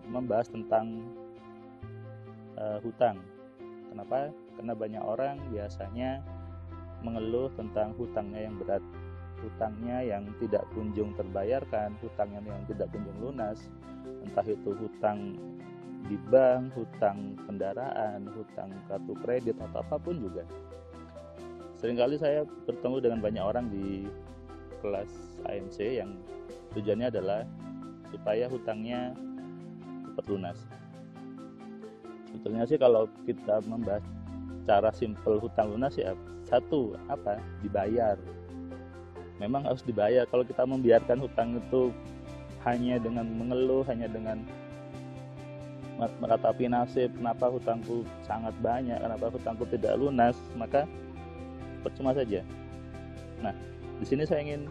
membahas tentang hutang. Kenapa? Karena banyak orang biasanya mengeluh tentang hutangnya yang berat, hutangnya yang tidak kunjung terbayarkan, hutangnya yang tidak kunjung lunas, entah itu hutang di bank, hutang kendaraan, hutang kartu kredit, atau apapun juga. Seringkali saya bertemu dengan banyak orang di kelas AMC yang tujuannya adalah supaya hutangnya cepat lunas. Sebetulnya sih kalau kita membahas cara simpel hutang lunas ya satu, dibayar. Memang harus dibayar. Kalau kita membiarkan hutang itu hanya dengan mengeluh, hanya dengan meratapi nasib, kenapa hutangku sangat banyak, kenapa hutangku tidak lunas, maka percuma saja. Nah, di sini saya ingin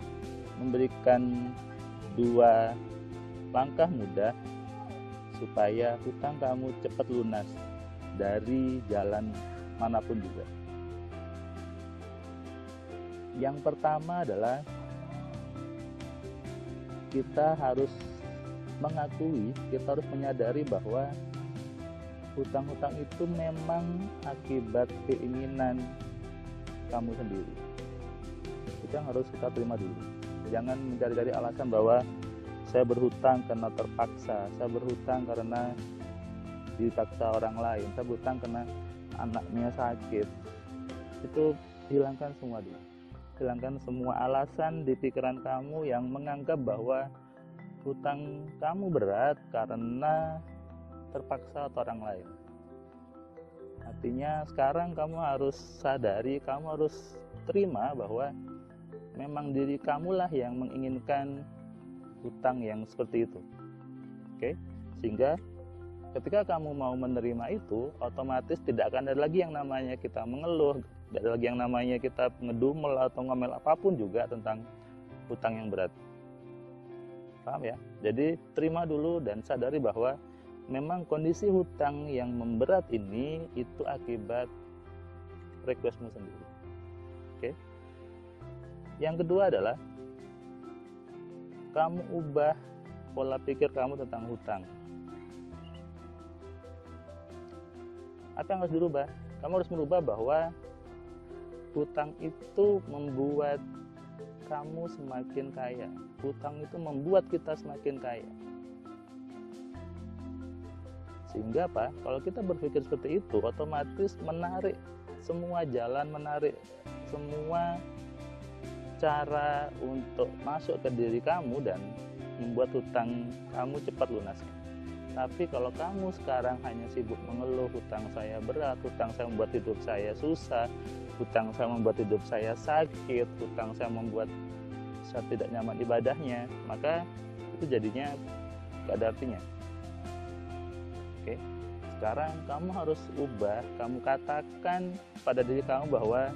memberikan 2 langkah mudah supaya hutang kamu cepat lunas dari jalan manapun juga. Yang pertama adalah kita harus mengakui, kita harus menyadari bahwa hutang-hutang itu memang akibat keinginan kamu sendiri. Itu yang harus kita terima dulu. Jangan mencari-cari alasan bahwa saya berhutang karena terpaksa, saya berhutang karena dipaksa orang lain, saya berhutang karena anaknya sakit. Itu hilangkan semua dulu. Hilangkan semua alasan di pikiran kamu yang menganggap bahwa hutang kamu berat karena terpaksa atau orang lain. Artinya sekarang kamu harus sadari, kamu harus terima bahwa memang diri kamulah yang menginginkan hutang yang seperti itu. Oke? Sehingga ketika kamu mau menerima itu, otomatis tidak akan ada lagi yang namanya kita mengeluh, tidak ada lagi yang namanya kita ngedumel atau ngomel apapun juga tentang hutang yang berat. Paham ya? Jadi terima dulu dan sadari bahwa memang kondisi hutang yang memberat ini itu akibat requestmu sendiri. Oke? Yang kedua adalah kamu ubah pola pikir kamu tentang hutang. Apa yang harus dirubah? Kamu harus merubah bahwa hutang itu membuat kamu semakin kaya. Hutang itu membuat kita semakin kaya. Sehingga apa? Kalau kita berpikir seperti itu, otomatis menarik semua jalan, menarik semua cara untuk masuk ke diri kamu dan membuat hutang kamu cepat lunas. Tapi kalau kamu sekarang hanya sibuk mengeluh, hutang saya berat, hutang saya membuat hidup saya susah, hutang saya membuat hidup saya sakit, hutang saya membuat saya tidak nyaman ibadahnya, maka itu jadinya gak ada artinya. Oke? Sekarang kamu harus ubah, kamu katakan pada diri kamu bahwa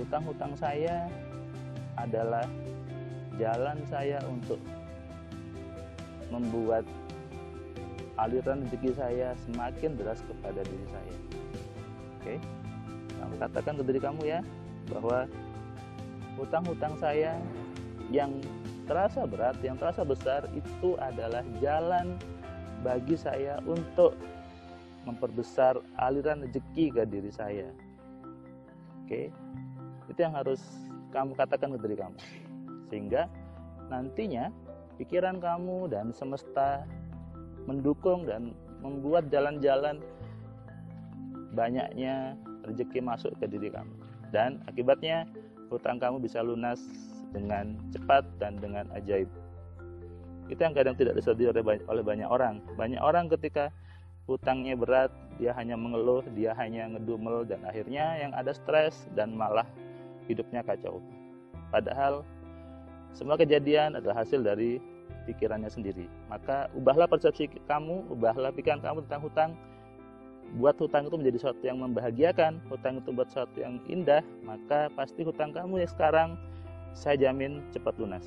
hutang-hutang saya adalah jalan saya untuk membuat aliran rezeki saya semakin deras kepada diri saya. Oke? Kamu katakan ke diri kamu ya, bahwa hutang-hutang saya yang terasa berat, yang terasa besar, itu adalah jalan bagi saya untuk memperbesar aliran rezeki ke diri saya. Oke? Itu yang harus kamu katakan ke diri kamu. Sehingga nantinya pikiran kamu dan semesta mendukung dan membuat jalan-jalan banyaknya rezeki masuk ke diri kamu. Dan akibatnya hutang kamu bisa lunas dengan cepat dan dengan ajaib. Itu yang kadang tidak disadari oleh banyak orang. Banyak orang ketika hutangnya berat, dia hanya mengeluh, dia hanya ngedumel, dan akhirnya yang ada stres dan malah hidupnya kacau. Padahal semua kejadian adalah hasil dari pikirannya sendiri. Maka ubahlah persepsi kamu, ubahlah pikiran kamu tentang hutang. Buat hutang itu menjadi sesuatu yang membahagiakan, hutang itu buat sesuatu yang indah, maka pasti hutang kamu yang sekarang saya jamin cepat lunas.